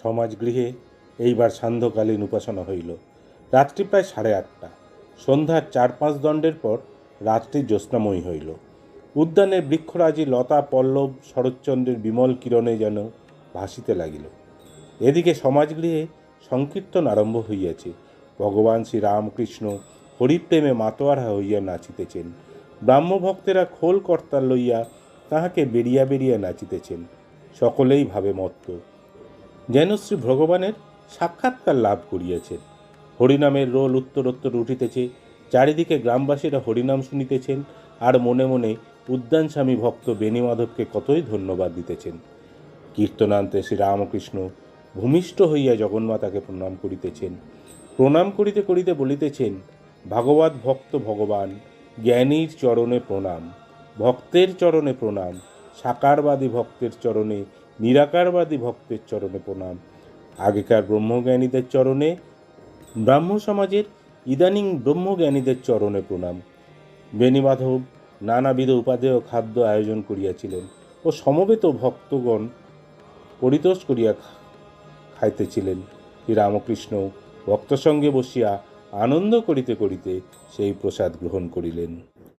সমাজগৃহে এইবার সান্ধ্যকালীন উপাসনা হইল। রাত্রি প্রায় 8:30। সন্ধ্যার 4-5 দণ্ডের পর রাত্রি জ্যোৎস্নাময়ী হইল। উদ্যানের বৃক্ষরাজি লতা পল্লব শরৎচন্দ্রের বিমল কিরণে যেন ভাসিতে লাগিল। এদিকে সমাজগৃহে সংকীর্তন আরম্ভ হইয়াছে। ভগবান শ্রীরামকৃষ্ণ হরিপ্রেমে মাতোয়ারা হইয়া নাচিতেছেন। ব্রাহ্মভক্তেরা খোল কর্তাল লইয়া তাহাকে বেরিয়া বেরিয়া নাচিতেছেন। সকলেই ভাবে মত্ত, যেন শ্রী ভগবানের সাক্ষাৎকার লাভ করিয়াছেন। হরিনামের রোল উত্তরোত্তর উঠিতেছে। চারিদিকে গ্রামবাসীরা হরিনাম শুনিতেছেন আর মনে মনে উদ্যান স্বামী ভক্ত বেণীমাধবকে কতই ধন্যবাদ দিতেছেন। কীর্তনান্তে শ্রীরামকৃষ্ণ ভূমিষ্ঠ হইয়া জগন্মাতাকে প্রণাম করিতেছেন। প্রণাম করিতে করিতে বলিতেছেন, ভাগবত ভক্ত ভগবান, জ্ঞানীর চরণে প্রণাম, ভক্তের চরণে প্রণাম, সাকারবাদী ভক্তের চরণে, নিরাকারবাদী ভক্তের চরণে প্রণাম, আগেকার ব্রহ্মজ্ঞানীদের চরণে, ব্রাহ্ম সমাজের ইদানিং ব্রহ্মজ্ঞানীদের চরণে প্রণাম। বেণীমাধব নানাবিধ উপাদেয় খাদ্য আয়োজন করিয়াছিলেন ও সমবেত ভক্তগণ পরিতোষ করিয়া খাইতেছিলেন। শ্রীরামকৃষ্ণ ভক্ত সঙ্গে বসিয়া আনন্দ করিতে করিতে সেই প্রসাদ গ্রহণ করিলেন।